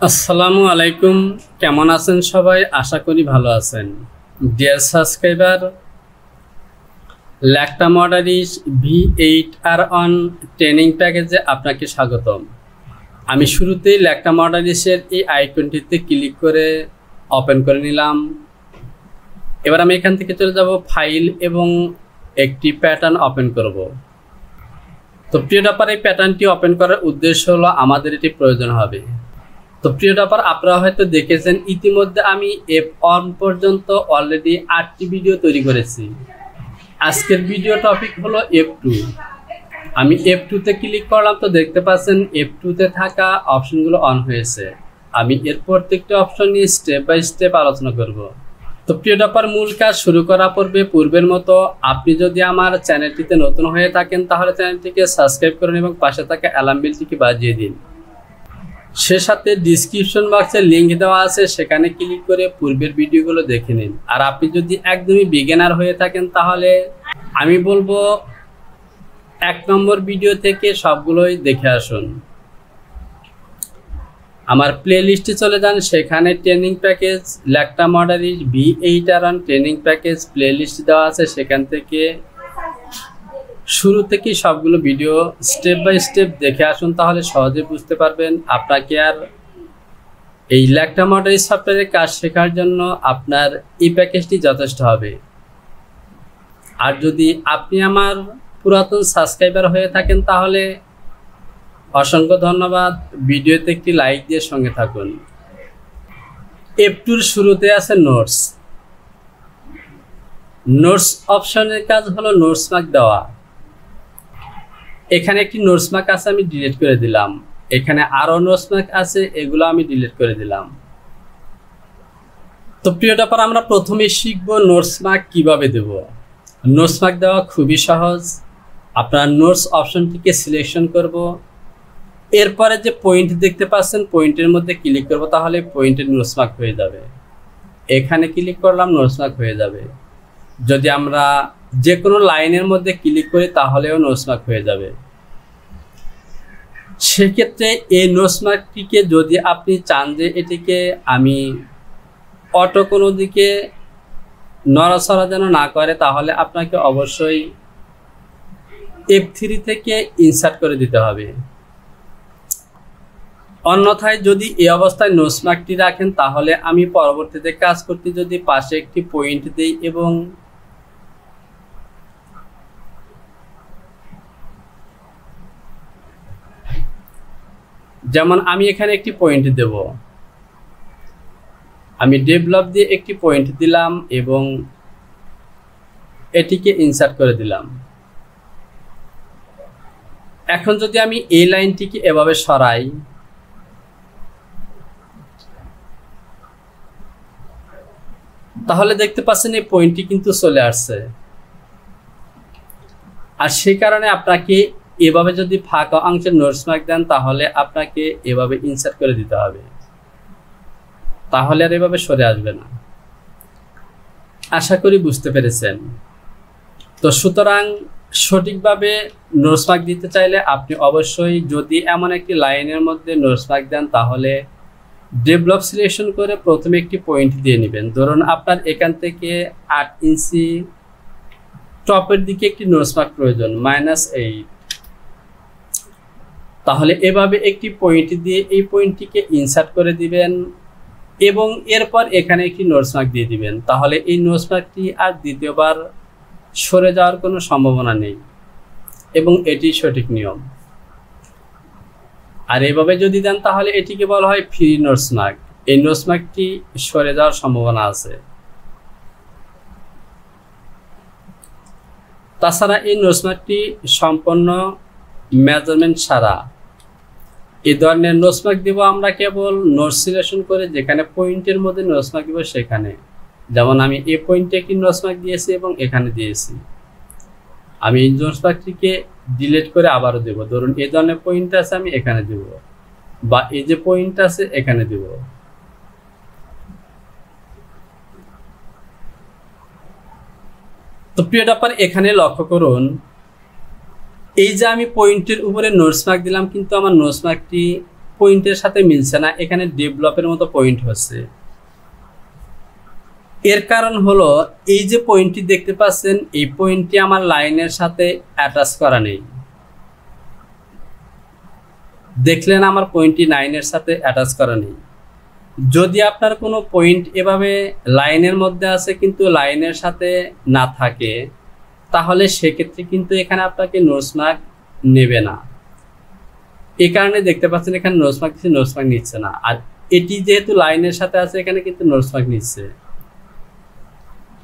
আসসালামু আলাইকুম, কেমন আছেন সবাই? আশা করি ভালো আছেন। ডিয়ার সাবস্ক্রাইবার, ল্যাকটা মডারিস V8R1 ট্রেনিং প্যাকেজে আপনাকে স্বাগতম। আমি শুরুতেই ল্যাকটা মডারিসের এই আইকনটিতে ক্লিক করে ওপেন করে নিলাম। এবার আমি এখান থেকে চলে যাব ফাইল এবং একটি প্যাটার্ন ওপেন করব। তো প্রিয় ডাপার, এই প্যাটার্নটি ওপেন করার উদ্দেশ্য হলো আমাদের এটি প্রয়োজন হবে। তো প্রিয় ডাপার, আপনারা হয়তো দেখেছেন ইতিমধ্যে আমি F1 পর্যন্ত অলরেডি 8টি ভিডিও তৈরি করেছি। আজকের ভিডিও টপিক হলো F2। আমি F2-তে ক্লিক করলাম, তো দেখতে পাচ্ছেন F2-তে থাকা অপশনগুলো অন হয়েছে। আমি এর প্রত্যেকটি অপশন নিয়ে স্টেপ বাই স্টেপ আলোচনা করব। তো প্রিয় ডাপার, মূল কাজ শুরু করা পূর্বের মতো আপনি যদি আমার চ্যানেলটিতে নতুন হয়ে থাকেন তাহলে চ্যানেলটিকে সাবস্ক্রাইব করুন এবং পাশে থাকা অ্যালার্ম বেলটিকে বাজিয়ে দিন। সে সাথে ডিসক্রিপশন বক্সে লিঙ্ক দেওয়া আছে, সেখানে ক্লিক করে পূর্বের ভিডিওগুলো দেখে নিন। আর আপনি যদি একদমই বিগিনার হয়ে থাকেন তাহলে আমি বলবো 1 নম্বর ভিডিও থেকে সবগুলোই দেখে আসুন। আমার প্লে লিস্টে চলে যান, সেখানে ট্রেনিং প্যাকেজ ল্যাকটা মডারিস V8R1 training package playlist দেওয়া আছে। সেখান থেকে শুরু থেকে সবগুলো ভিডিও স্টেপ বাই স্টেপ দেখে আসুন, তাহলে সহজে বুঝতে পারবেন। আপনাকে আর এই ল্যাকটা মডারিস সফটওয়্যারের কাজ শেখার জন্য আপনার এই প্যাকেজটি যথেষ্ট হবে। আর যদি আপনি আমার পুরাতন সাবস্ক্রাইবার হয়ে থাকেন তাহলে অসংখ্য ধন্যবাদ। ভিডিওতে একটি লাইক দিয়ে সঙ্গে থাকুন। F2-র শুরুতে আছে নোটস। নোটস অপশনের কাজ হলো নোটস মার্ক দেওয়া। এখানে একটি নোটস মার্ক আছে, আমি ডিলিট করে দিলাম। এখানে আরো নোটস মার্ক আছে, এগুলো আমি ডিলিট করে দিলাম। তো প্রিয় ডাপার, আমরা প্রথমে শিখব নোটস মার্ক কিভাবে দেব। নোটস মার্ক দেওয়া খুবই সহজ। আপনার নোটস অপশনটিকে সিলেকশন করব, এরপরে যে পয়েন্ট দেখতে পাচ্ছেন পয়েন্টের মধ্যে ক্লিক করব, তাহলে পয়েন্টের নোটস মার্ক হয়ে যাবে। এখানে ক্লিক করলাম, নোটস মার্ক হয়ে যাবে। যদি আমরা যে কোনো লাইনের মধ্যে ক্লিক করি তাহলেও নোটস মার্ক হয়ে যাবে। সেক্ষেত্রে এই নোটস মার্কটিকে যদি আপনি চান যে এটিকে আমি অটো কোনো দিকে নড়াচড়া যেন না করে, তাহলে আপনাকে অবশ্যই F3 থেকে ইনসার্ট করে দিতে হবে। অন্যথায় যদি এই অবস্থায় নোটস মার্কটি রাখেন তাহলে আমি পরবর্তীতে কাজ করতে যদি পাশে একটি পয়েন্ট দেই এবং যেমন আমি এখানে একটি পয়েন্ট দেব, আমি ডেভেলপ দিয়ে একটি পয়েন্ট দিলাম এবং এটিকে ইনসার্ট করে দিলাম। এখন যদি আমি এই লাইনটিকে এভাবে সরাই, তাহলে দেখতে পাচ্ছেন এই পয়েন্টটি কিন্তু চলে আসছে। আর সেই কারণে আপনাকে এভাবে যদি ফাঁকা অংশের নোটস মার্ক দেন তাহলে আপনাকে এভাবে ইনসার্ট করে দিতে হবে, তাহলে আর এভাবে সরে আসবে না। আশা করি বুঝতে পেরেছেন। তো সুতরাং সঠিকভাবে নোটস মার্ক দিতে চাইলে আপনি অবশ্যই যদি এমন একটি লাইনের মধ্যে নোটস মার্ক দেন তাহলে ডেভেলপ সিলেকশন করে প্রথমে একটি পয়েন্ট দিয়ে নেবেন। ধরুন আপনার এখান থেকে 8 ইঞ্চি টপের দিকে একটি নোটস মার্ক প্রয়োজন, -8। তাহলে এভাবে একটি পয়েন্ট দিয়ে এই পয়েন্টটিকে ইনসার্ট করে দিবেন এবং এরপর এখানে একটি নোটস মার্ক দিয়ে দিবেন। তাহলে এই নোটস মার্কটি আর দ্বিতীয়বার সরে যাওয়ার কোনো সম্ভাবনা নেই এবং এটি সঠিক নিয়ম। আর এভাবে যদি দেন তাহলে এটিকে বলা হয় ফ্রি নোটস মার্ক। এই নোটস মার্কটি সরে যাওয়ার সম্ভাবনা আছে। তাছাড়া এই নোটস মার্কটি সম্পূর্ণ মেজারমেন্ট ছাড়া। এই ধরনের নোটস মার্ক দিব আমরা কেবল নোটস সিলেকশন করে যেখানে পয়েন্টের মধ্যে নোটস মার্ক দিব সেখানে। যেমন আমি এই পয়েন্টে একটি নোটস মার্ক দিয়েছি এবং এখানে দিয়েছি। আমি এই নোটস মার্কটিকে ডিলিট করে আবারও দেব। ধরুন এই ধরনের পয়েন্ট আছে, আমি এখানে দেব, বা এই যে পয়েন্ট আছে এখানে দেব। তো প্রিয় ডাপার, এখানে লক্ষ্য করুন এই যে আমি পয়েন্টের উপরে নোটস মার্ক দিলাম কিন্তু আমার নোটস মার্কটি পয়েন্টের সাথে মিলছে না, এখানে ডেভেলপের মতো পয়েন্ট হচ্ছে। এর কারণ হলো এই যে পয়েন্টটি দেখতে পাচ্ছেন, এই পয়েন্টটি আমার লাইনের সাথে অ্যাটাচ করা নেই। দেখলেন আমার পয়েন্টটি লাইনের সাথে অ্যাটাচ করা নেই। যদি আপনার কোনো পয়েন্ট এভাবে লাইনের মধ্যে আছে কিন্তু লাইনের সাথে না থাকে, তাহলে সেক্ষেত্রে কিন্তু এখানে আপনাকে নোটস মার্ক নেবে না। এই কারণে দেখতে পাচ্ছেন এখানে নোটস মার্ক দিচ্ছে, নোটস মার্ক নিচ্ছে না। আর এটি যেহেতু লাইনের সাথে আছে, এখানে কিন্তু নোটস মার্ক নিচ্ছে।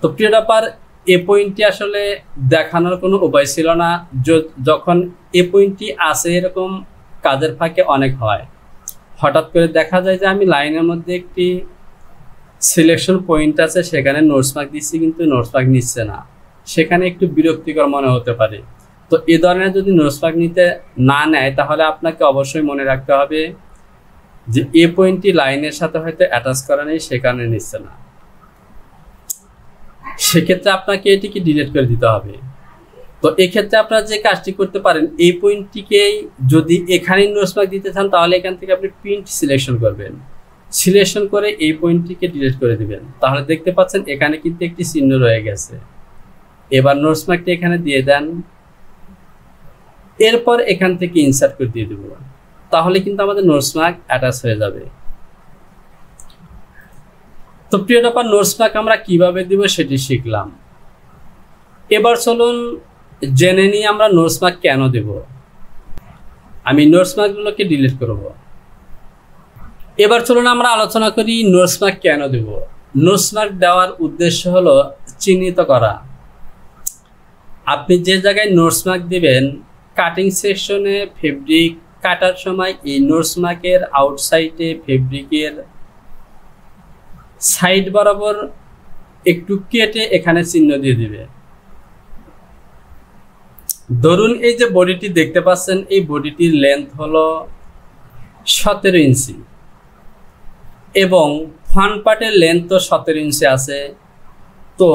তো প্রিয় টপার, এ পয়েন্টটি আসলে দেখানোর কোনো উপায় ছিল না। যখন এ পয়েন্টটি আছে, এরকম কাজের ফাঁকে অনেক হয়, হঠাৎ করে দেখা যায় যে আমি লাইনের মধ্যে একটি সিলেকশন পয়েন্ট আছে, সেখানে নোটস মার্ক দিচ্ছি কিন্তু নোটস মার্ক নিচ্ছে না, সেখানে একটু বিরক্তিকর মনে হতে পারে। তো এ ধরনের যদি নোটস মার্ক নিতে না নেয়, তাহলে আপনাকে অবশ্যই মনে রাখতে হবে যে এ পয়েন্টটি লাইনের সাথে হয়তো অ্যাটাচ করা নেই, সে কারণে নিচ্ছে না। সেক্ষেত্রে আপনাকে এটিকে ডিলিট করে দিতে হবে। তো এক্ষেত্রে আপনারা যে কাজটি করতে পারেন, এই পয়েন্টটিকেই যদি এখানে নোটস মার্ক দিতে চান, তাহলে এখান থেকে আপনি প্রিন্ট সিলেকশন করবেন, সিলেকশন করে এই পয়েন্টটিকে ডিলিট করে দিবেন। তাহলে দেখতে পাচ্ছেন এখানে কিন্তু একটি চিহ্ন রয়ে গেছে। এবার নোটস মার্কটি এখানে দিয়ে দেন, এরপর এখান থেকে ইনসার্ট করে দিয়ে দেব, তাহলে কিন্তু আমাদের নোটস মার্ক অ্যাটাচ হয়ে যাবে। তো প্রিয় টপার, নোটস মার্ক আমরা কিভাবে দিব সেটি শিখলাম। এবার চলুন জেনে নিই আমরা নোটস মার্ক কেন দেব। আমি নোটস মার্কগুলোকে ডিলিট করব। এবার চলুন আমরা আলোচনা করি নোটস মার্ক কেন দেব। নোটস মার্ক দেওয়ার উদ্দেশ্য হলো চিহ্নিত করা। আপনি যে জায়গায় নোটস মার্ক দিবেন, কাটিং সেকশনে ফেব্রিক কাটার সময় এই নোটস মার্কের আউটসাইডে ফেব্রিকের সাইড বরাবর একটু কেটে এখানে চিহ্ন দিয়ে দিবে। ধরুন এই যে বডিটি দেখতে পাচ্ছেন, এই বডিটির লেন্থ হলো 17 ইঞ্চি এবং ফ্রন্ট পার্টের লেন্থ তো 17 ইঞ্চি আছে। তো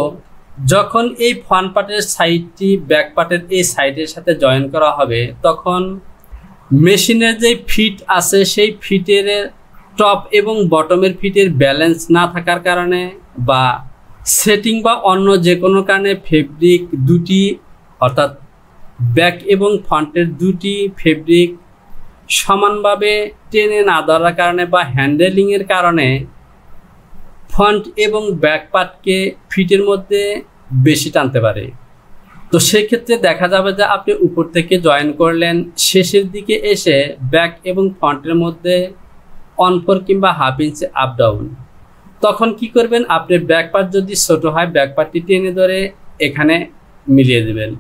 যখন এই ফ্রন্ট পার্টের সাইডটি ব্যাক পার্টের এই সাইডের সাথে জয়েন করা হবে, তখন মেশিনের যে ফিট আছে, সেই ফিটের টপ এবং বটমের ফিটের ব্যালেন্স না থাকার কারণে বা সেটিং বা অন্য যে কোনো কারণে ফেব্রিক দুটি, অর্থাৎ ব্যাক এবং ফ্রন্টের দুটি ফেব্রিক সমানভাবে টেনে না ধরার কারণে বা হ্যান্ডেলিংয়ের কারণে ফ্রন্ট এবং ব্যাক পার্টকে ফিটের মধ্যে বেশি টানতে পারে। তো সেক্ষেত্রে দেখা যাবে যে আপনি উপর থেকে জয়েন করলেন, শেষের দিকে এসে ব্যাক এবং ফ্রন্টের মধ্যে 1/4 কিংবা 1/2 ইঞ্চি আপ ডাউন। তখন কি করবেন, আপনি ব্যাক পার্ট যদি ছোট হয়, ব্যাক পার্টটি টেনে ধরে এখানে মিলিয়ে দেবেন,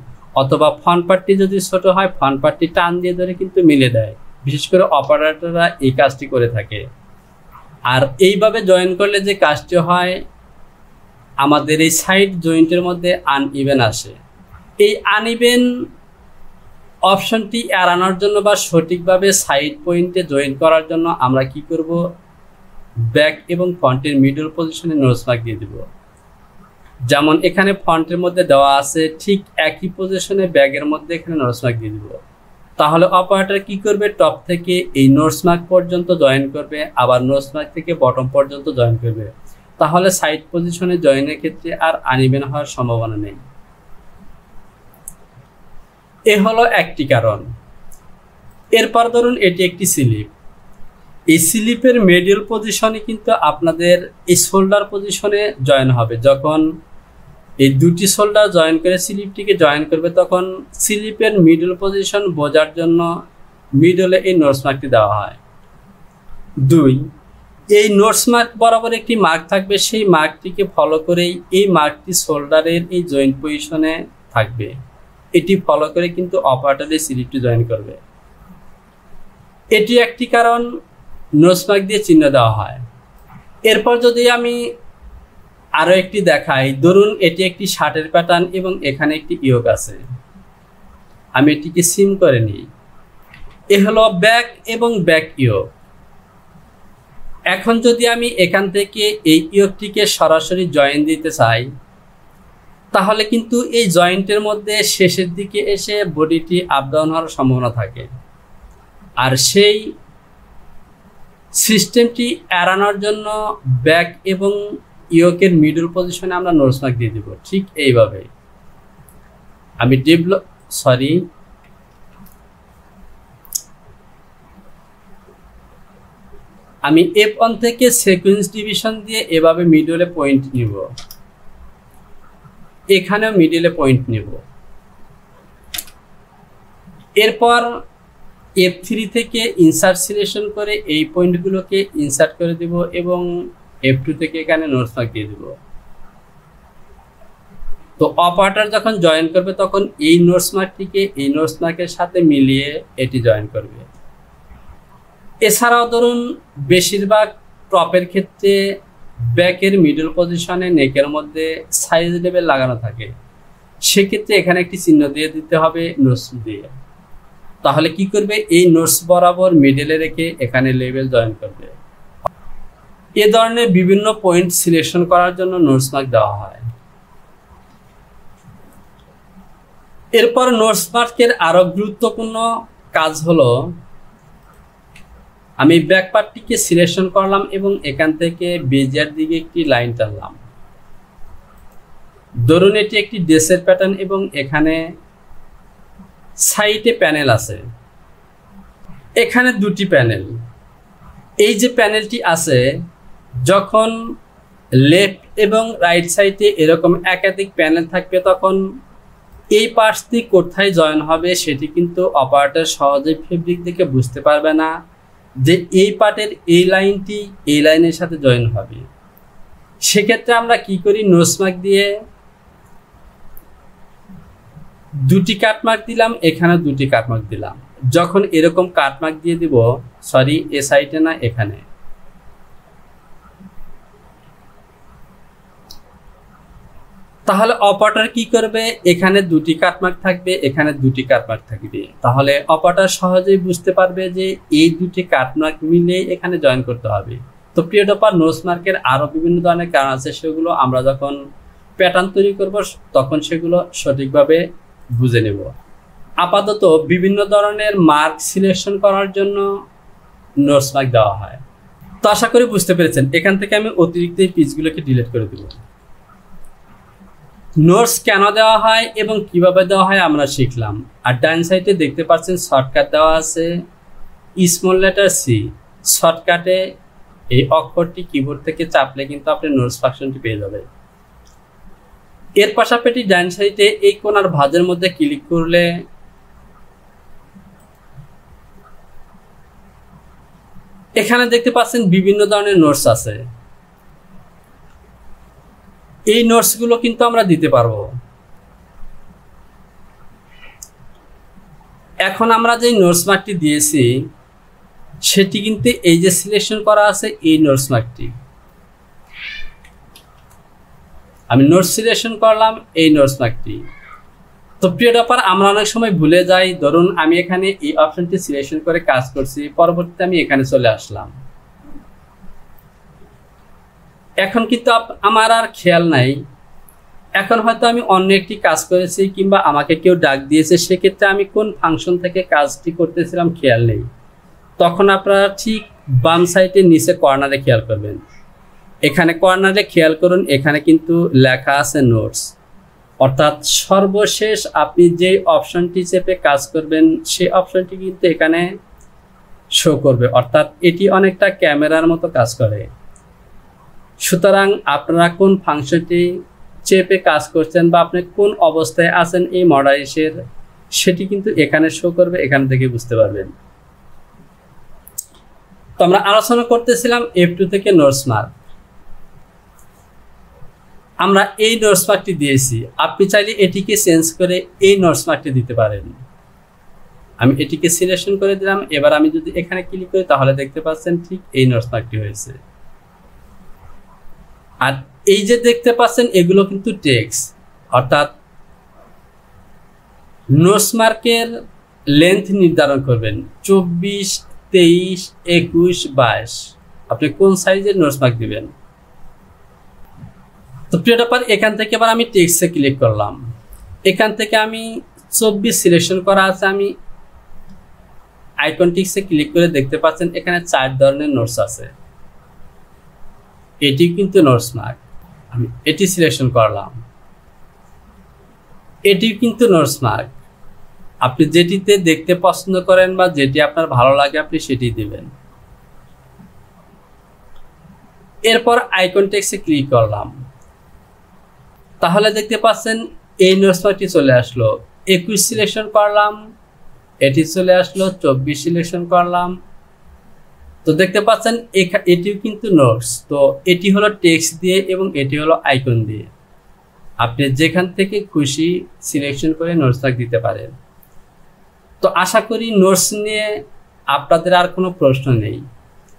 অথবা ফ্রন্ট পার্টটি যদি ছোট হয়, ফ্রন্ট পার্টটি টান দিয়ে ধরে কিন্তু মিলে দেয়। বিশেষ করে অপারেটররা এই কাজটি করে থাকে। আর এইভাবে জয়েন করলে যে কাজটি হয়, আমাদের এই সাইড জয়েন্টের মধ্যে আনইভেন আসে। এই আনইভেন অপশনটি এড়ানোর জন্য বা সঠিকভাবে সাইড পয়েন্টে জয়েন করার জন্য আমরা কি করব, ব্যাক এবং ফ্রন্টের মিডল পজিশনে নোটস মার্ক দিয়ে দেব। যেমন এখানে ফ্রন্টের মধ্যে দেওয়া আছে, ঠিক একই পজিশনে ব্যাগের মধ্যে এখানে নোটস মার্ক দিয়ে দেব। তাহলে অপারেটর কি করবে, টপ থেকে এই নোটস মার্ক পর্যন্ত জয়েন করবে, আবার নোটস মার্ক থেকে বটম পর্যন্ত জয়েন করবে। তাহলে সাইড পজিশনে জয়েনের ক্ষেত্রে আর আনইভেন হওয়ার সম্ভাবনা নেই। এ হলো একটি কারণ। এরপর ধরুন এটি একটি স্লিপ। এই স্লিপের মিডল পজিশনে কিন্তু আপনাদের এই শোল্ডার পজিশনে জয়েন হবে। যখন এই দুটি শোল্ডার জয়েন করে স্লিপটিকে জয়েন করবে, তখন স্লিপের মিডল পজিশন বোঝার জন্য মিডলে এই নোটস মার্কটি দেওয়া হয়। 2, এই নোটস মার্ক বরাবর একটি মার্ক থাকবে, সেই মার্কটিকে ফলো করেই এই মার্কটি শোল্ডারের এই জয়েন্ট পজিশনে থাকবে। এটি ফলো করে কিন্তু অপারেটরের স্লিপটি জয়েন করবে। এটি একটি কারণ নোটস মার্ক দিয়ে চিহ্ন দেওয়া হয়। এরপর যদি আমি আরও একটি দেখাই, ধরুন এটি একটি শার্টের প্যাটার্ন এবং এখানে একটি ইয়োক আছে। আমি এটিকে সিম করে নিই। এ হলো ব্যাক এবং ব্যাক ইয়োক। এখন যদি আমি এখান থেকে এই ইয়োকটিকে সরাসরি জয়েন দিতে চাই, তাহলে কিন্তু এই জয়েন্টের মধ্যে শেষের দিকে এসে বডিটি আপ ডাউন হওয়ার সম্ভাবনা থাকে। আর সেই সিস্টেমটি এড়ানোর জন্য ব্যাক এবং ইয়োকের মিডল পজিশনে আমরা নোটস মার্ক দিয়ে দিব। ঠিক এইভাবে আমি আমি F1 থেকে সিকোয়েন্স ডিভিশন দিয়ে এভাবে মিডলে পয়েন্ট নিব, এখানেও মিডলে পয়েন্ট নিব। এরপর F3 থেকে ইনসার্ট সিলেকশন করে এই পয়েন্টগুলোকে ইনসার্ট করে দিব এবং F2 থেকে এখানে নোটস মার্ক দিয়ে দিব। তো অপারেটর যখন জয়েন করবে তখন এই নোটস মার্কটিকে এই নোটস মার্কের সাথে মিলিয়ে এটি জয়েন করবে। এছাড়াও ধরুন বেশিরভাগ টপের ক্ষেত্রে ব্যাকের মিডল পজিশনে নেকের মধ্যে সাইজ লেভেল লাগানো থাকে, সেক্ষেত্রে এখানে একটি চিহ্ন দিয়ে দিতে হবে নোটস দিয়ে। তাহলে কি করবে, এই নোটস বরাবর মিডলে রেখে এখানে লেভেল জয়েন করবে। এ ধরনের বিভিন্ন পয়েন্ট সিলেকশন করার জন্য নোটস মার্ক দেওয়া হয়। এরপর নোটস মার্কের আরো গুরুত্বপূর্ণ কাজ হলো, আমি ব্যাক পার্টটিকে সিলেকশন করলাম এবং এখান থেকে বেজিয়ার দিকে একটি লাইন টানলাম। ধরুন এটি একটি ডেসের প্যাটার্ন এবং এখানে সাইডে প্যানেল আছে, এখানে দুটি প্যানেল। এই যে প্যানেলটি আছে, যখন লেফট এবং রাইট সাইডে এরকম একাধিক প্যানেল থাকবে তখন এই পার্টটি কোথায় জয়েন হবে সেটি কিন্তু অপারেটর সহজে ফেব্রিক দেখে বুঝতে পারবে না যে এই পার্টের এই লাইনটি এই লাইনের সাথে জয়েন হবে। সেক্ষেত্রে আমরা কি করি, নোটস মার্ক দিয়ে দুটি কাটমার্ক দিলাম, এখানে দুটি কাটমার্ক দিলাম। যখন এরকম কাটমার্ক দিয়ে দিব, সরি এ সাইডে না এখানে, তাহলে অপারেটর কি করবে, এখানে দুটি কাটমার্ক থাকবে, এখানে দুটি কাটমার্ক থাকবে। তাহলে অপারেটর সহজেই বুঝতে পারবে যে এই দুটি কাটমার্ক মিলে এখানে জয়েন করতে হবে। তো প্রিয় টপার, নোটস মার্কের আরো বিভিন্ন ধরনের কারণ আছে, সেগুলো আমরা যখন প্যাটার্ন তৈরি করব তখন সেগুলো সঠিকভাবে বুঝে নেব। আপাতত বিভিন্ন ধরনের মার্ক সিলেকশন করার জন্য নোটস মার্ক দেওয়া হয়। তো আশা করি বুঝতে পেরেছেন। এখান থেকে আমি অতিরিক্ত এই পিচগুলোকে ডিলিট করে দেব। নোটস কেন দেওয়া হয় এবং কিভাবে দেওয়া হয় আমরা শিখলাম। আর ডান সাইডে দেখতে পাচ্ছেন শর্টকাট দেওয়া আছে স্মল লেটার সি। শর্টকাটে এই অক্ষরটি কিবোর্ড থেকে চাপলে কিন্তু আপনি নোটস ফাংশনটি পেয়ে যাবেন। এর পাশাপাশি ডান সাইডে এই কোণার ভাঁজের মধ্যে ক্লিক করলে এখানে দেখতে পাচ্ছেন বিভিন্ন ধরনের নোটস আছে। এই নোটসগুলো কিন্তু আমরা দিতে পারবো। এখন আমরা যে নোটস মার্কটি দিয়েছি সেটি কিন্তু এই যে সিলেকশন করা আছে এই নোটস মার্কটি, আমি নোটস সিলেকশন করলাম এই নোটস মার্কটি। তো প্রিয় টপার, আমরা অনেক সময় ভুলে যাই। ধরুন আমি এখানে এই অপশনটি সিলেকশন করে কাজ করছি, পরবর্তীতে আমি এখানে চলে আসলাম। এখন কিন্তু আমার আর খেয়াল নাই, এখন হয়তো আমি অন্য একটি কাজ করেছি কিংবা আমাকে কেউ ডাক দিয়েছে, সেক্ষেত্রে আমি কোন ফাংশন থেকে কাজটি করতেছিলাম খেয়াল নেই। তখন আপনারা ঠিক বাম সাইডের নিচে কর্নারে খেয়াল করবেন। এখানে কর্নারে খেয়াল করুন, এখানে কিন্তু লেখা আছে নোটস, অর্থাৎ সর্বশেষ আপনি যে অপশনটি চেপে কাজ করবেন সেই অপশনটি কিন্তু এখানে শো করবে, অর্থাৎ এটি অনেকটা ক্যামেরার মতো কাজ করে। সুতরাং আপনারা কোন ফাংশনটি চেপে কাজ করছেন বা আপনি কোন অবস্থায় আছেন এই মডারেশনের, সেটি কিন্তু এখানে শো করবে, এখান থেকে বুঝতে পারবেন। তো আমরা আলোচনা করতেছিলাম F2 থেকে নোটস মার্ক। আমরা এই নোটস মার্কটি দিয়েছি, আপনি চাইলে এটিকে চেঞ্জ করে এই নোটস মার্কটি দিতে পারেন। আমি এটিকে সিলেকশন করে দিলাম। এবার আমি যদি এখানে ক্লিক করি তাহলে দেখতে পাচ্ছেন ঠিক এই নোটস মার্কটি হয়েছে। আর এই যে দেখতে পাচ্ছেন এগুলো কিন্তু টেক্সট, অর্থাৎ নোটস মার্কের লেন্থ নির্ধারণ করবেন 24, 23, 21, 22 আপনি কোন সাইজের নোটস মার্ক দিবেন। তো প্রিয় টপার, এখান থেকে এবার আমি টেক্সটে ক্লিক করলাম। এখান থেকে আমি 24 সিলেকশন করা আছে, আমি আইকনটিক্সে ক্লিক করে দেখতে পাচ্ছেন এখানে 4 ধরনের নোটস আছে। এটি কিন্তু নোটস মার্ক, আমি এটি সিলেকশন করলাম। এটি কিন্তু নোটস মার্ক, আপনি যেটিতে দেখতে পছন্দ করেন বা যেটি আপনার ভালো লাগে আপনি সেটি দিবেন। এরপর আইকন টেক্সটে ক্লিক করলাম, তাহলে দেখতে পাচ্ছেন এই নোটস মার্কটি চলে আসলো। 21 সিলেকশন করলাম, এটি চলে আসলো। 24 সিলেকশন করলাম, তো দেখতে পাচ্ছেন এটিও কিন্তু নোটস। তো এটি হলো টেক্সট দিয়ে এবং এটি হলো আইকন দিয়ে। আপনি যেখান থেকে খুশি সিলেকশন করে নোটস মার্ক দিতে পারেন। তো আশা করি নোটস নিয়ে আপনাদের আর কোনো প্রশ্ন নেই।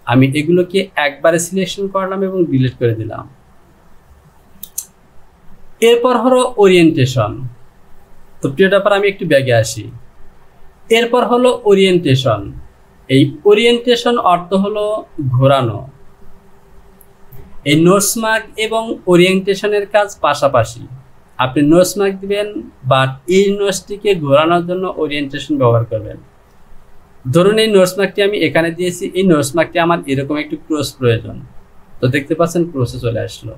আমি এগুলোকে একবারে সিলেকশন করলাম এবং ডিলিট করে দিলাম। এরপর হলো ওরিয়েন্টেশন। তো প্রিয়টার পর আমি একটু ব্যাগে আসি। এরপর হলো ওরিয়েন্টেশন। এই ওরিয়েন্টেশন অর্থ হলো ঘোরানো। এই নোটস মার্ক এবং ওরিয়েন্টেশনের কাজ পাশাপাশি। আপনি নোটস মার্ক দিবেন, বাট এই নোটসটিকে ঘোরানোর জন্য ওরিয়েন্টেশন ব্যবহার করবেন। ধরুন এই নোটস মার্কটি আমি এখানে দিয়েছি, এই নোটস মার্কটি আমার এরকম একটু ক্রস প্রয়োজন। তো দেখতে পাচ্ছেন ক্রসে চলে আসলো।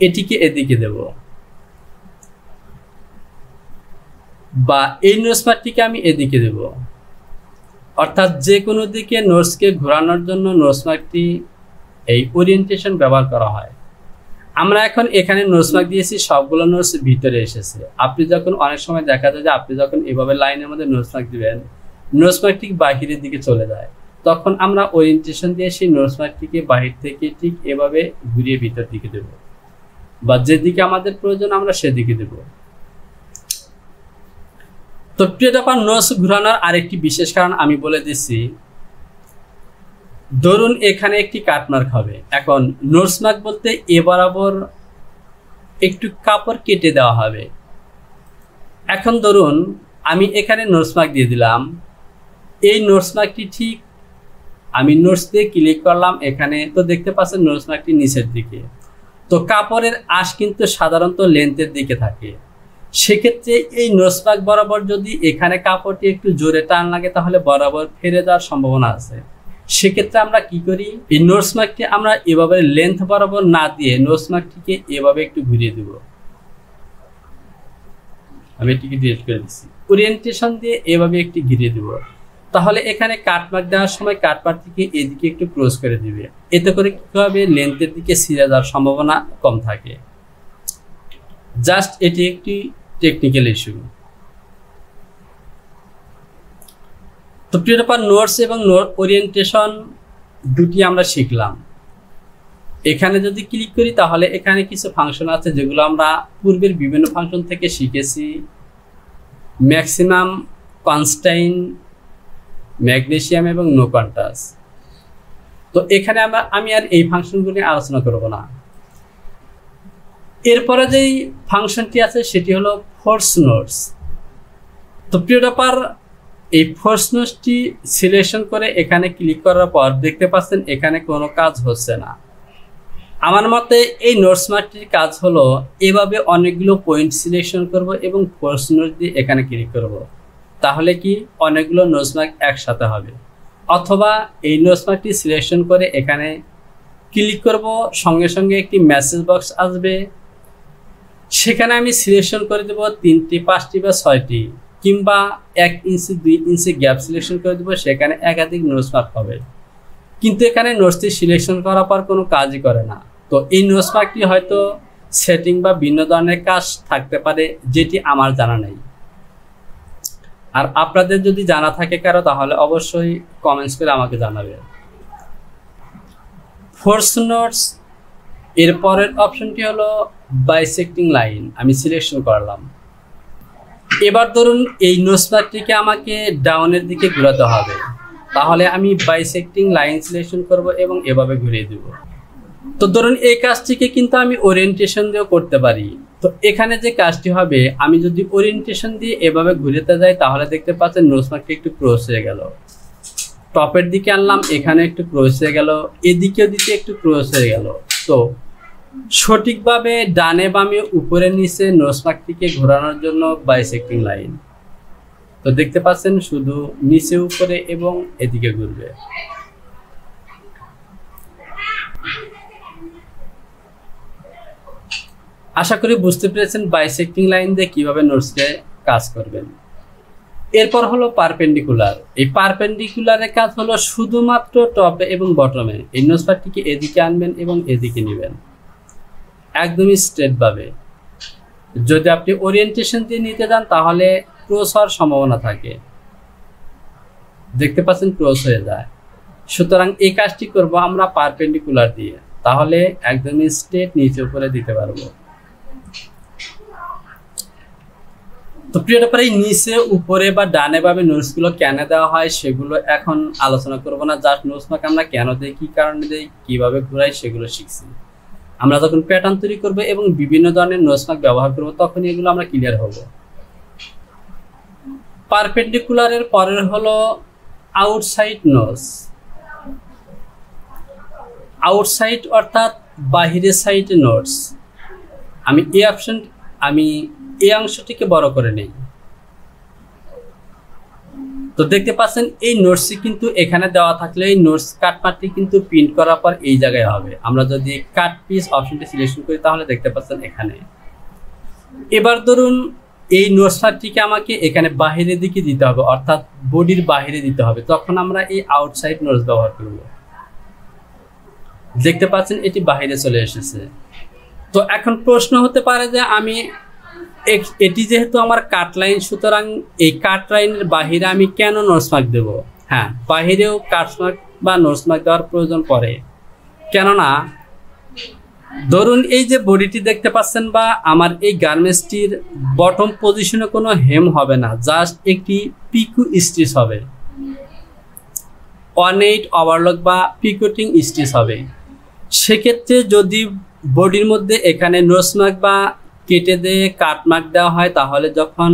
এটিকে এদিকে দেব, বা এই নোটস মার্কটিকে আমি এদিকে দেব। অর্থাৎ যে কোনো দিকে নোটসকে ঘোরানোর জন্য নোটস মার্কটি এই ওরিয়েন্টেশন ব্যবহার করা হয়। আমরা এখন এখানে নোটস মার্ক দিয়েছি, সবগুলো নোটস ভিতরে এসেছে। আপনি যখন অনেক সময় দেখা যায় যে আপনি যখন এভাবে লাইনের মধ্যে নোটস মার্ক দিবেন, নোটস মার্ক ঠিক বাহিরের দিকে চলে যায়, তখন আমরা ওরিয়েন্টেশন দিয়ে সেই নোটস মার্কটিকে বাহির থেকে ঠিক এভাবে ঘুরিয়ে ভিতর দিকে দেব, বা যেদিকে আমাদের প্রয়োজন আমরা সেদিকে দেব। তো প্রিয়টার নোটস ঘুরানোর আরেকটি বিশেষ কারণ আমি বলে দিচ্ছি। ধরুন এখানে একটি কাটমার্ক হবে। এখন নোটস মার্ক বলতে এ বরাবর একটু কাপড় কেটে দেওয়া হবে। এখন ধরুন আমি এখানে নোটস মার্ক দিয়ে দিলাম। এই নোটস মার্কটি ঠিক আমি নোটস দিয়ে ক্লিক করলাম এখানে, তো দেখতে পাচ্ছেন নোটস মার্কটি নিচের দিকে। তো কাপড়ের আঁশ কিন্তু সাধারণত লেন্থের দিকে থাকে। সেক্ষেত্রে এই নোটস মার্ক বরাবর যদি এখানে কাপড়টি একটু জোরে টান লাগে তাহলে বরাবর ফেরে যাওয়ার সম্ভাবনা আছে। সেক্ষেত্রে আমরা কি করি, এই নোটস মার্কটি আমরা এভাবে লেন্থ বরাবর না দিয়ে নোটস মার্কটিকে এভাবে একটু ঘুরিয়ে দেব। আমি এটিকে ডিলিট করে দিচ্ছি। ওরিয়েন্টেশন দিয়ে এভাবে একটু ঘিরিয়ে দেব, তাহলে এখানে কাটমার্ক দেওয়ার সময় কাটমার্কটিকে এদিকে একটু ক্লোজ করে দিবে। এতে করে কি হবে, লেন্থের দিকে ছিঁড়ে যাওয়ার সম্ভাবনা কম থাকে। জাস্ট এটি একটি টেকনিক্যাল ইস্যু। তো প্রিয় ব্যাপার, নোটস এবং ওরিয়েন্টেশন দুটি আমরা শিখলাম। এখানে যদি ক্লিক করি তাহলে এখানে কিছু ফাংশন আছে যেগুলো আমরা পূর্বের বিভিন্ন ফাংশন থেকে শিখেছি। ম্যাক্সিমাম, কনস্ট্যান্ট, ম্যাগনেসিয়াম এবং নো কন্ট্রাস্ট। তো এখানে আমি আর এই ফাংশনগুলি আলোচনা করব না। এরপরে যেই ফাংশনটি আছে সেটি হলো ফোর্স নোটস। তো প্রিয় ব্যাপার, এই ফোর্স নোটসটি সিলেকশন করে এখানে ক্লিক করার পর দেখতে পাচ্ছেন এখানে কোনো কাজ হচ্ছে না। আমার মতে এই নোটস মার্কটির কাজ হলো এভাবে অনেকগুলো পয়েন্ট সিলেকশন করব এবং ফোর্স নোটস দিয়ে এখানে ক্লিক করব, তাহলে কি অনেকগুলো নোটস মার্ক একসাথে হবে। অথবা এই নোটস মার্কটি সিলেকশন করে এখানে ক্লিক করব, সঙ্গে সঙ্গে একটি মেসেজ বক্স আসবে। সেখানে আমি সিলেকশন করে দেব 3টি, 5টি বা 6টি, কিংবা 1 ইঞ্চি 2 ইঞ্চি গ্যাপ সিলেকশন করে দেবো। সেখানে একাধিক নোটস মার্ক হবে, কিন্তু এখানে নোটসটি সিলেকশন করার পর কোনো কাজই করে না। তো এই নোটস মার্কটি হয়তো সেটিং বা ভিন্ন ধরনের কাজ থাকতে পারে, যেটি আমার জানা নেই। আর আপনাদের যদি জানা থাকে কারো, তাহলে অবশ্যই কমেন্টস করে আমাকে জানাবেন। ফোর্স নোটস এর পরের অপশনটি হলো বাইসেক্টিং লাইন। আমি সিলেকশন করলাম। এবার ধরুন এই নোটস মার্কটিকে আমাকে ডাউনের দিকে ঘোরাতে হবে, তাহলে আমি বাইসেক্টিং লাইন সিলেকশন করব এবং এভাবে ঘুরিয়ে দেব। তো ধরুন এই কাজটিকে কিন্তু আমি ওরিয়েন্টেশন দিয়েও করতে পারি। তো এখানে যে কাজটি হবে, আমি যদি ওরিয়েন্টেশন দিয়ে এভাবে ঘুরাতে যাই তাহলে দেখতে পাচ্ছেন নোটস মার্কটি একটু ক্রস হয়ে গেল। টপের দিকে আনলাম, এখানে একটু ক্রস হয়ে গেল, এদিকেও দিকে একটু ক্রস হয়ে গেল। তো সঠিকভাবে ডানে বামে উপরে নিচে নোটস মার্কটিকে ঘোরানোর জন্য বাইসেক্টিং লাইন। তো দেখতে পাচ্ছেন শুধু নিচে উপরে এবং এদিকে ঘুরবে। আশা করি বুঝতে পেরেছেন বাইসেক্টিং লাইন দিয়ে কিভাবে নোটসে কাজ করবেন। এরপর হলো পারপেন্ডিকুলার। এই পারপেন্ডিকুলারের কাজ হলো শুধুমাত্র টপে এবং বটমে এই নোটস পার্টটিকে এদিকে আনবেন এবং এদিকে নেবেন একদমই স্ট্রেট ভাবে। যদি আপনি ওরিয়েন্টেশন দিয়ে নিতে যান তাহলে ক্রস হওয়ার সম্ভাবনা থাকে, দেখতে পাচ্ছেন ক্রস হয়ে যায়। সুতরাং এই কাজটি করব আমরা পারপেন্ডিকুলার দিয়ে, তাহলে একদমই স্ট্রেট নিচে উপরে দিতে পারবো। তো প্রিয় ব্যাপারে নিচে উপরে বা ডানে ভাবে নোটসগুলো কেন দেওয়া হয় সেগুলো এখন আলোচনা করব না। জাস্ট নোটস মার্ক আমরা কেন দেই, কি কারণে দেই, কিভাবে ঘুরাই সেগুলো শিখছি। আমরা যখন প্যাটার্ন তৈরি করব এবং বিভিন্ন ধরনের নোটস মার্ক ব্যবহার করব তখন এগুলো আমরা ক্লিয়ার হব। পারপেন্ডিকুলারের পরের হলো আউটসাইড নোটস। আউটসাইড অর্থাৎ বাহিরের সাইডে নোটস। আমি এই অংশটিকে বড় করে নেই। তো দেখতে পাচ্ছেন এই নোটসটি কিন্তু এখানে দেওয়া থাকলে এই নোটস কাটমার্কটি কিন্তু প্রিন্ট করার পর এই জায়গায় হবে। আমরা যদি কাট পিস অপশনটি সিলেকশন করি তাহলে দেখতে পাচ্ছেন এখানে। এবার ধরুন এই নোটস পার্টটিকে আমাকে এখানে বাহিরের দিকে দিতে হবে, অর্থাৎ বডির বাহিরে দিতে হবে, তখন আমরা এই আউটসাইড নোটস ব্যবহার করব। দেখতে পাচ্ছেন এটি বাহিরে চলে এসেছে। তো এখন প্রশ্ন হতে পারে যে এটি যেহেতু আমার কাট লাইন, সুতরাং এই কাট লাইনের বাহিরে আমি কেন নোটস মার্ক দেব? হ্যাঁ, বাহিরেও কাট মার্ক বা নোটস মার্ক দেওয়ার প্রয়োজন পড়ে। কেননা ধরুন এই যে বডিটি দেখতে পাচ্ছেন বা আমার এই গার্মেন্টসটির বটম পজিশনে কোনো হেম হবে না, জাস্ট একটি পিকো স্টিচ হবে, 1/8 ওভারলক বা পিকোটিং স্টিচ হবে। সেক্ষেত্রে যদি বডির মধ্যে এখানে নোটস মার্ক বা কেটে দিয়ে কাট মার্ক দেওয়া হয় তাহলে যখন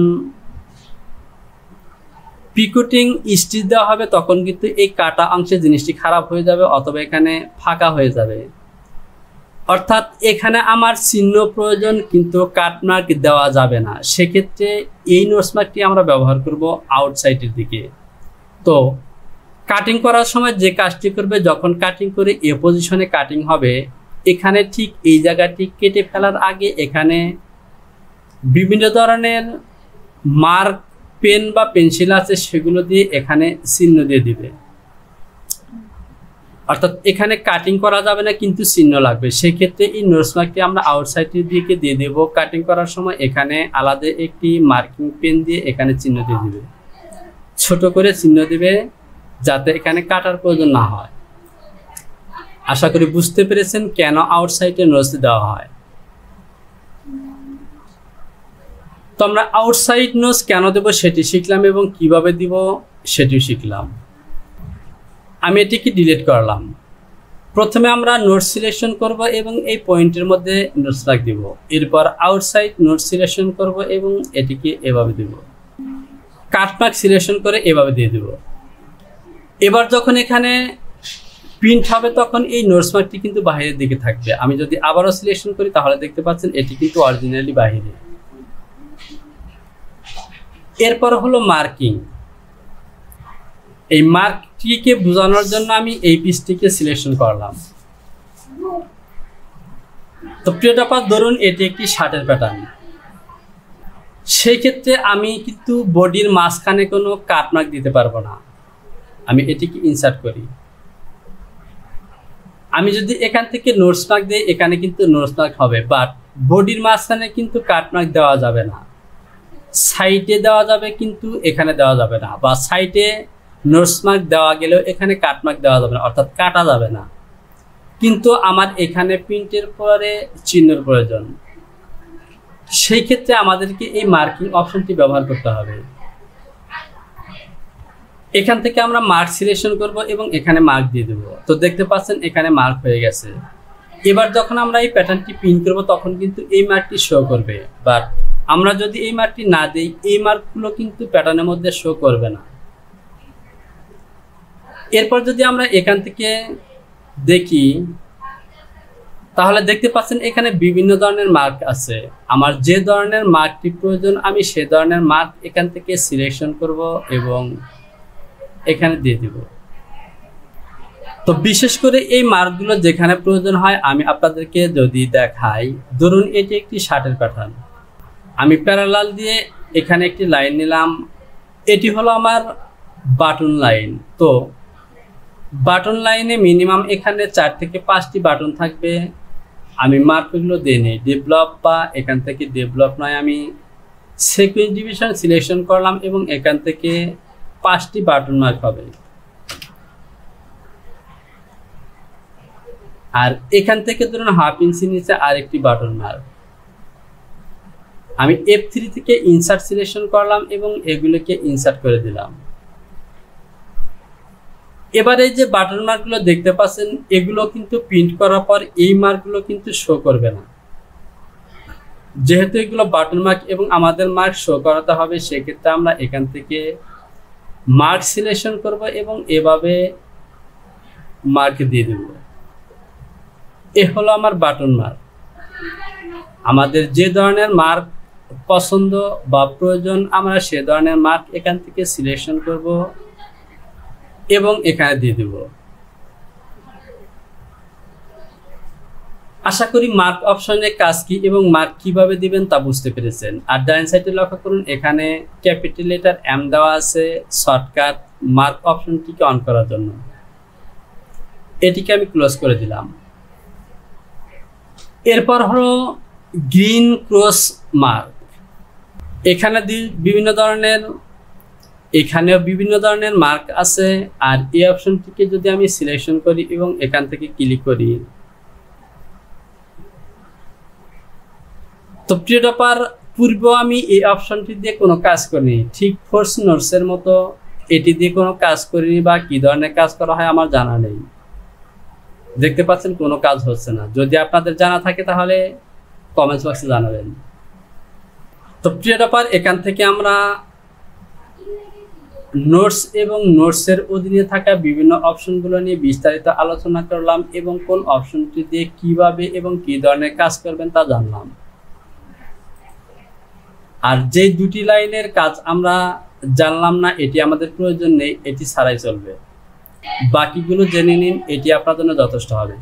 পিকোটিং স্টিচ দেওয়া হবে তখন কিন্তু এই কাটা অংশে জিনিসটি খারাপ হয়ে যাবে অথবা এখানে ফাঁকা হয়ে যাবে। অর্থাৎ এখানে আমার চিহ্ন প্রয়োজন কিন্তু কাট মার্ক দেওয়া যাবে না। সেক্ষেত্রে এই নোটস মার্কটি আমরা ব্যবহার করব আউটসাইডের দিকে। তো কাটিং করার সময় যে কাজটি করবে, যখন কাটিং করে এ পজিশনে কাটিং হবে, এখানে ঠিক এই জায়গাটি কেটে ফেলার আগে এখানে বিভিন্ন ধরনের মার্ক পেন বা পেন্সিল আছে সেগুলো দিয়ে এখানে চিহ্ন দিয়ে দিবে। অর্থাৎ এখানে কাটিং করা যাবে না কিন্তু চিহ্ন লাগবে। সেক্ষেত্রে এই নোটস মার্কটি আমরা আউটসাইডের দিকে দিয়ে দেব। কাটিং করার সময় এখানে আলাদা একটি মার্কিং পেন দিয়ে এখানে চিহ্ন দিয়ে দিবে, ছোট করে চিহ্ন দিবে যাতে এখানে কাটার প্রয়োজন না হয়। আশা করি বুঝতে পেরেছেন কেন আউটসাইডে নোটস দেওয়া হয়। তো আমরা আউটসাইড নোটস কেন দেব সেটি শিখলাম এবং কিভাবে দিব সেটিও শিখলাম। আমি এটিকে ডিলিট করলাম। প্রথমে আমরা নোটস সিলেকশন করব এবং এই পয়েন্টের মধ্যে নোটস মার্ক দিব। এরপর আউটসাইড নোটস সিলেকশন করব এবং এটিকে এভাবে দিব। কাট মার্ক সিলেকশন করে এভাবে দিয়ে দেব। এবার যখন এখানে প্রিন্ট হবে তখন এই নোটস মার্কটি কিন্তু বাহিরের দিকে থাকবে। আমি যদি আবারও সিলেকশন করি তাহলে দেখতে পাচ্ছেন এটি কিন্তু অরিজিনালি বাহিরে। এরপর হলো মার্কিং। এই মার্কটিকে বোঝানোর জন্য আমি এই পিসটিকে সিলেকশন করলাম। তো প্রিয় ব্যাপার, ধরুন এটি একটি শার্টের প্যাটার্ন। সেই ক্ষেত্রে আমি কিন্তু বডির মাঝখানে কোনো কাট মার্ক দিতে পারবো না। আমি এটিকে ইনসার্ট করি। আমি যদি এখান থেকে নোটস মার্ক দিই এখানে কিন্তু নোটস মার্ক হবে, বাট বডির মাঝখানে কিন্তু কাট মার্ক দেওয়া যাবে না। সাইডে দেওয়া যাবে কিন্তু এখানে দেওয়া যাবে না, বা সাইডে নোটস মার্ক দেওয়া গেলেও এখানে কাট মার্ক দেওয়া যাবে না, অর্থাৎ কাটা যাবে না। কিন্তু আমার এখানে প্রিন্টের পরে চিহ্নের প্রয়োজন। সেই ক্ষেত্রে আমাদেরকে এই মার্কিং অপশনটি ব্যবহার করতে হবে। এখান থেকে আমরা মার্ক সিলেকশন করব এবং এখানে মার্ক দিয়ে দেব। তো দেখতে পাচ্ছেন এখানে মার্ক হয়ে গেছে। এবার যখন আমরা এই প্যাটার্নটি প্রিন্ট করব তখন কিন্তু এই মার্কটি শো করবে, বাট আমরা যদি এই মার্কটি না দিই এই মার্কগুলো কিন্তু প্যাটার্নের মধ্যে শো করবে না। এরপর যদি আমরা এখান থেকে দেখি তাহলে দেখতে পাচ্ছেন এখানে বিভিন্ন ধরনের মার্ক আছে। আমার যে ধরনের মার্কটি প্রয়োজন আমি সে ধরনের মার্ক এখান থেকে সিলেকশন করব এবং এখানে দিয়ে দিব। তো বিশেষ করে এই মার্কগুলো যেখানে প্রয়োজন হয় আমি আপনাদেরকে যদি দেখাই, ধরুন এটি একটি শার্টের প্যাটার্ন, আমি প্যারালাল দিয়ে এখানে একটি লাইন নিলাম, এটি হলো আমার বাটন লাইন। তো বাটন লাইনে মিনিমাম এখানে 4 থেকে 5টি বাটন থাকবে। আমি মার্কগুলো দিয়ে নিই, ডেভেলপ বা এখান থেকে ডেভেলপ নয়, আমি সিকোয়েন্স ডিভিশন সিলেকশন করলাম এবং এখান থেকে 5টি বাটন মার্ক হবে। আর এখান থেকে ধরুন হাফ ইঞ্চি নিচে আরেকটি বাটন মার্ক। আমি F3 থেকে ইনসার্ট সিলেকশন করলাম এবং এগুলোকে ইনসার্ট করে দিলাম। এবারে যে বাটন মার্কগুলো দেখতে পাচ্ছেন এগুলো কিন্তু প্রিন্ট করার পর এই মার্কগুলো কিন্তু শো করবে না, যেহেতু এগুলো বাটন মার্ক এবং আমাদের মার্ক শো করাতে হবে। সেক্ষেত্রে আমরা এখান থেকে মার্ক সিলেকশন করব এবং এভাবে মার্ক দিয়ে দেব। এ হলো আমার বাটন মার্ক। আমাদের যে ধরনের মার্ক পছন্দ বা প্রয়োজন আমরা সে ধরনের মার্ক এখান থেকে সিলেকশন করব এবং এখানে দিয়ে দেব। আশা করি মার্ক অপশনের কাজ কি এবং মার্ক কিভাবে দিবেন তা বুঝতে পেরেছেন। আর ডান সাইডে লক্ষ্য করুন এখানে ক্যাপিটাল লেটার M দেওয়া আছে শর্টকাট মার্ক অপশনটিকে অন করার জন্য। এটিকে আমি ক্লোজ করে দিলাম। এরপর হলো গ্রিন ক্রস মার্ক। এখানেও বিভিন্ন ধরনের মার্ক আছে। আর এই অপশনটিকে যদি আমি সিলেকশন করি এবং এখান থেকে ক্লিক করি, তো প্রিয় টপার পূর্বেও আমি এই অপশনটি দিয়ে কোনো কাজ করিনি, ঠিক ফোর্স নোটসের মতো এটি দিয়ে কোনো কাজ করিনি বা কি ধরনের কাজ করা হয় আমার জানা নেই। দেখতে পাচ্ছেন কোনো কাজ হচ্ছে না। যদি আপনাদের জানা থাকে তাহলে কমেন্টস বক্সে জানাবেন। তো প্রিয় টপার এখান থেকে আমরা নোটস এবং নোটসের অধীনে থাকা বিভিন্ন অপশনগুলো নিয়ে বিস্তারিত আলোচনা করলাম এবং কোন অপশনটি দিয়ে কিভাবে এবং কি ধরনের কাজ করবেন তা জানলাম। আর যে দুটি লাইনের কাজ আমরা জানলাম না এটি আমাদের প্রয়োজন নেই, এটি ছাড়াই চলবে। বাকিগুলো জেনে নিন, এটি আপনার জন্য যথেষ্ট হবে।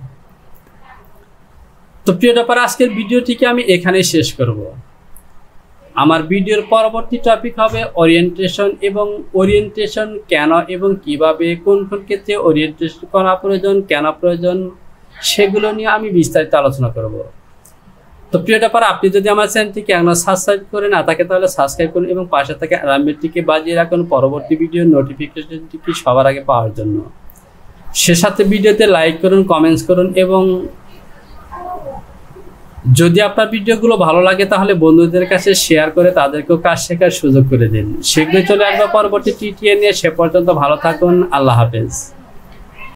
তো প্রিয় টপার আজকের ভিডিওটিকে আমি এখানেই শেষ করব। আমার ভিডিওর পরবর্তী টপিক হবে ওরিয়েন্টেশন এবং ওরিয়েন্টেশন কেন এবং কিভাবে কোন কোন ক্ষেত্রে ওরিয়েন্টেশন করা প্রয়োজন, কেন প্রয়োজন, সেগুলো নিয়ে আমি বিস্তারিত আলোচনা করব। তো প্রিয় টপার আপনি যদি আমার চ্যানেলটিকে এখনো সাবস্ক্রাইব করে না থাকে তাহলে সাবস্ক্রাইব করুন এবং পাশে থাকা অ্যালার্ম বেলটিকে বাজিয়ে রাখুন পরবর্তী ভিডিওর নোটিফিকেশনটি সবার আগে পাওয়ার জন্য। সে সাথে ভিডিওতে লাইক করুন, কমেন্টস করুন এবং যদি আপনার ভিডিওগুলো ভালো লাগে তাহলে বন্ধুদের কাছে শেয়ার করে তাদেরকেও কাজ শেখার সুযোগ করে দিন। শীঘ্রই চলে আসবে পরবর্তী টিটিএ নিয়ে। সে পর্যন্ত ভালো থাকুন। আল্লাহ হাফেজ।